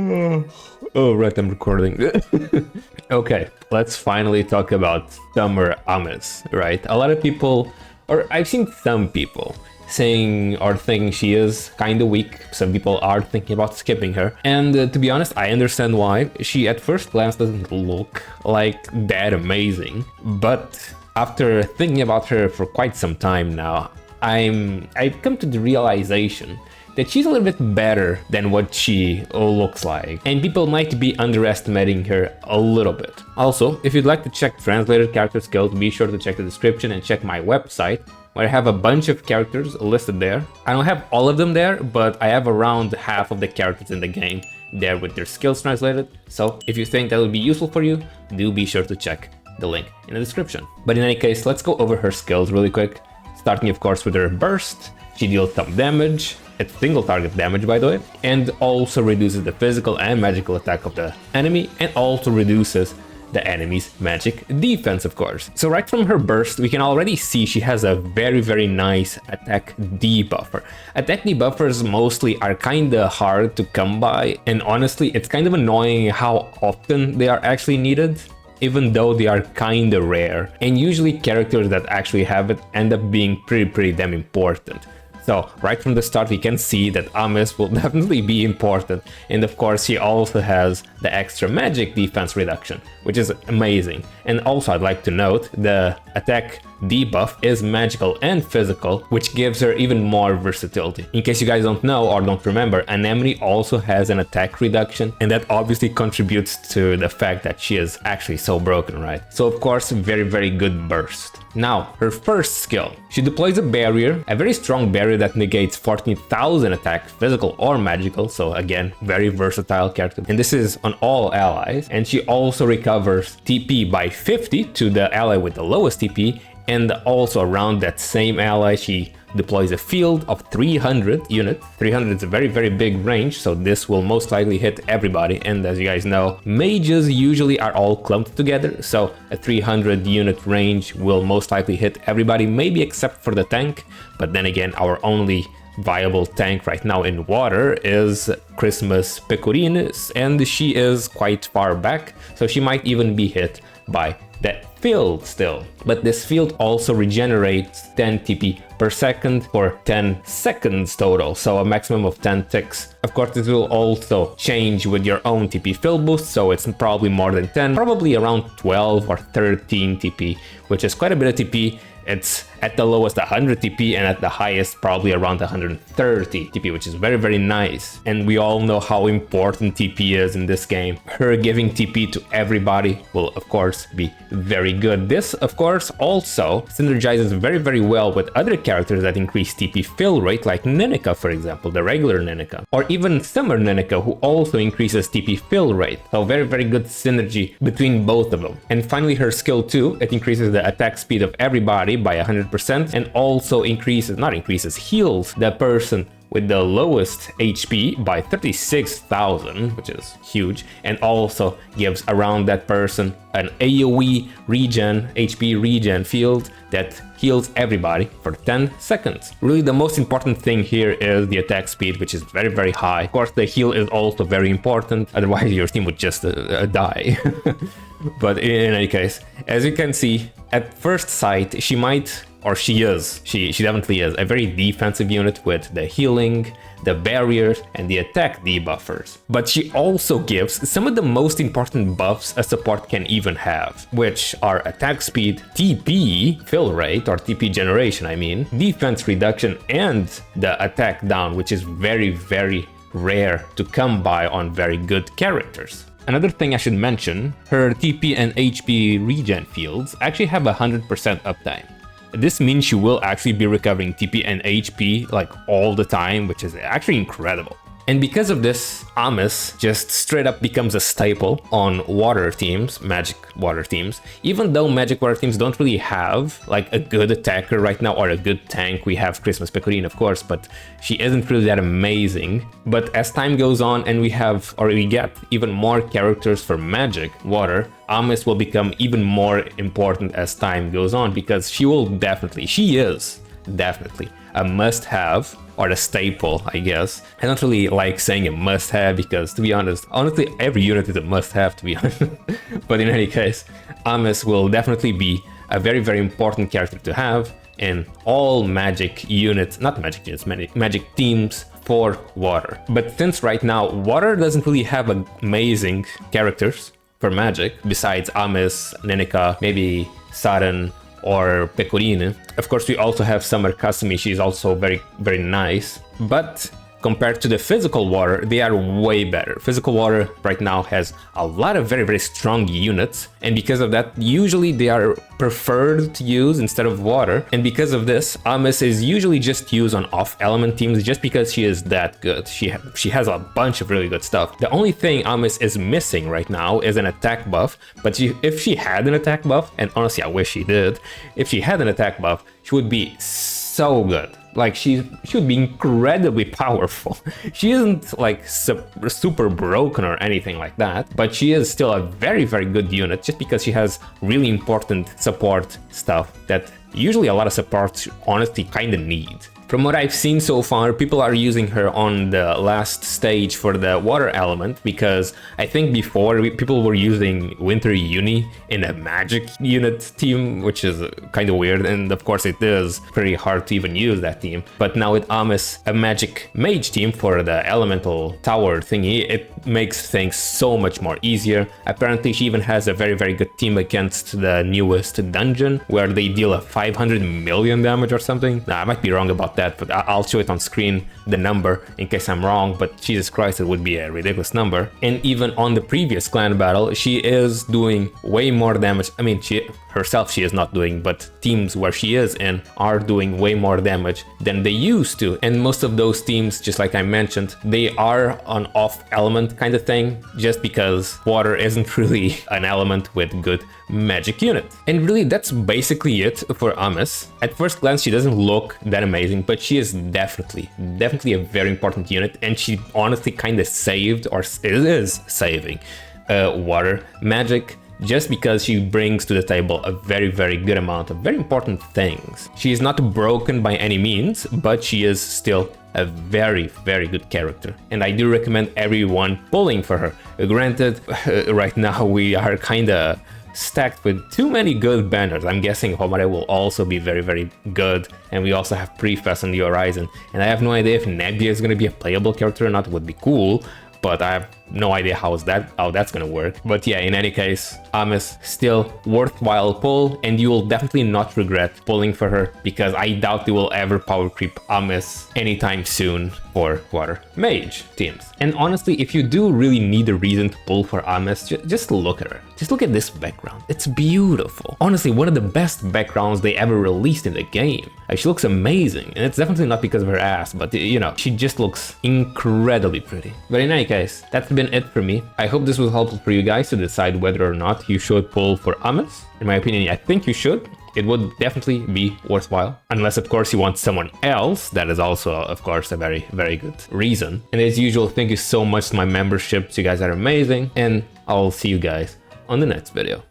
Oh, right, I'm recording. Okay, let's finally talk about Summer AMETH, right? A lot of people, or I've seen some people saying or thinking she is kind of weak. Some people are thinking about skipping her. And to be honest, I understand why. She at first glance doesn't look like that amazing. But after thinking about her for quite some time now, I've come to the realization that she's a little bit better than what she looks like, and people might be underestimating her a little bit. Also, if you'd like to check translated character skills, be sure to check the description and check my website, where I have a bunch of characters listed there. I don't have all of them there, but I have around half of the characters in the game there with their skills translated. So if you think that would be useful for you, do be sure to check the link in the description. But in any case, let's go over her skills really quick. Starting of course with her burst. She deals some damage. It's single target damage, by the way, and also reduces the physical and magical attack of the enemy, and also reduces the enemy's magic defense, of course. So right from her burst, we can already see she has a very nice attack debuffer. Attack debuffers mostly are kinda hard to come by, and honestly, it's kind of annoying how often they are actually needed, even though they are kinda rare. And usually characters that actually have it end up being pretty damn important. So right from the start we can see that AMETH will definitely be important, and of course she also has the extra magic defense reduction, which is amazing. And also I'd like to note the attack debuff is magical and physical, which gives her even more versatility. In case you guys don't know or don't remember, Anemone also has an attack reduction, and that obviously contributes to the fact that she is actually so broken, right? So of course, very good burst. Now, her first skill. She deploys a barrier, a very strong barrier that negates 14,000 attack, physical or magical, so again, very versatile character. And this is on all allies, and she also recovers TP by 50 to the ally with the lowest TP, and also around that same ally she deploys a field of 300 units. 300 is a very big range, so this will most likely hit everybody. And as you guys know, mages usually are all clumped together, so a 300 unit range will most likely hit everybody, maybe except for the tank. But then again, our only viable tank right now in water is Christmas Pecorines, and she is quite far back, so she might even be hit by that field still. But this field also regenerates 10 TP per second for 10 seconds total, so a maximum of 10 ticks. Of course, this will also change with your own TP fill boost, so it's probably more than 10, probably around 12 or 13 TP, which is quite a bit of TP. It's at the lowest 100 TP and at the highest probably around 130 TP, which is very nice. And we all know how important TP is in this game. Her giving TP to everybody will of course be very good. This of course also synergizes very well with other characters that increase TP fill rate, like Nenica, for example, the regular Nenica, or even Summer Nenica, who also increases TP fill rate. So very good synergy between both of them. And finally, her skill 2, it increases the attack speed of everybody by 100%, and also heals the person with the lowest HP by 36,000, which is huge, and also gives around that person an AoE regen, HP regen field that heals everybody for 10 seconds. Really, the most important thing here is the attack speed, which is very high. Of course, the heal is also very important, otherwise your team would just die. But in any case, as you can see, at first sight, she definitely is a very defensive unit with the healing, the barriers, and the attack debuffers. But she also gives some of the most important buffs a support can even have, which are attack speed, TP fill rate, or TP generation I mean, defense reduction, and the attack down, which is very rare to come by on very good characters. Another thing I should mention, her TP and HP regen fields actually have 100% uptime. This means you will actually be recovering TP and HP like all the time, which is actually incredible. And because of this, AMETH just straight up becomes a staple on water teams, magic water teams. Even though magic water teams don't really have like a good attacker right now or a good tank, we have Christmas Pecorine of course, but she isn't really that amazing. But as time goes on and we get even more characters for magic water, AMETH will become even more important as time goes on, because she is definitely a must-have or a staple, I guess. I don't really like saying a must-have because, to be honest, honestly, every unit is a must-have, to be honest. But in any case, AMETH will definitely be a very, very important character to have in all magic units, not magic units, magic teams for water. But since right now, water doesn't really have amazing characters for magic, besides AMETH, Nenika, maybe Saren, or Pecorine. Of course, we also have Summer Kasumi, she's also very, very nice. But compared to the physical water, they are way better. Physical water right now has a lot of very, very strong units, and because of that, usually they are preferred to use instead of water. And because of this, AMETH is usually just used on off-element teams just because she is that good. She has a bunch of really good stuff. The only thing AMETH is missing right now is an attack buff, but if she had an attack buff, and honestly I wish she did, if she had an attack buff, she would be so good. Like, she would be incredibly powerful. She isn't like super broken or anything like that, but she is still a very, very good unit just because she has really important support stuff that usually a lot of supports honestly kind of need. From what I've seen so far, people are using her on the last stage for the water element, because I think before people were using Winter Uni in a magic unit team, which is kind of weird, and of course it is pretty hard to even use that team. But now with AMETH, a magic mage team for the elemental tower thingy, it makes things so much more easier. Apparently she even has a very, very good team against the newest dungeon, where they deal a 500 million damage or something. Nah, I might be wrong about that, but I'll show it on screen, the number, in case I'm wrong, but Jesus Christ, it would be a ridiculous number. And even on the previous clan battle, she is doing way more damage. I mean, she herself she is not doing, but teams where she is in are doing way more damage than they used to. And most of those teams, just like I mentioned, they are an off element kind of thing, just because water isn't really an element with good magic unit. And really, that's basically it for AMETH. At first glance, she doesn't look that amazing, but she is definitely a very important unit, and she honestly kind of saved, or is saving, water magic, just because she brings to the table a very, very good amount of very important things. She is not broken by any means, but she is still a very, very good character, and I do recommend everyone pulling for her. Granted, right now we are kinda stacked with too many good banners. I'm guessing Homare will also be very, very good, and we also have Prefest on the horizon, and I have no idea if Nebia is going to be a playable character or not. It would be cool, but I have no idea how that's gonna work. But yeah, in any case, AMETH still worthwhile pull, and you will definitely not regret pulling for her, because I doubt you will ever power creep AMETH anytime soon for water mage teams. And honestly, if you do really need a reason to pull for AMETH, just look at her. Just look at this background. It's beautiful. Honestly, one of the best backgrounds they ever released in the game. She looks amazing, and it's definitely not because of her ass, but you know, she just looks incredibly pretty. But in any case, that's been it for me. I hope this was helpful for you guys to decide whether or not you should pull for AMETH. In my opinion, I think you should. It would definitely be worthwhile, unless of course you want someone else. That is also of course a very, very good reason. And as usual, thank you so much to my memberships. You guys are amazing, and I'll see you guys on the next video.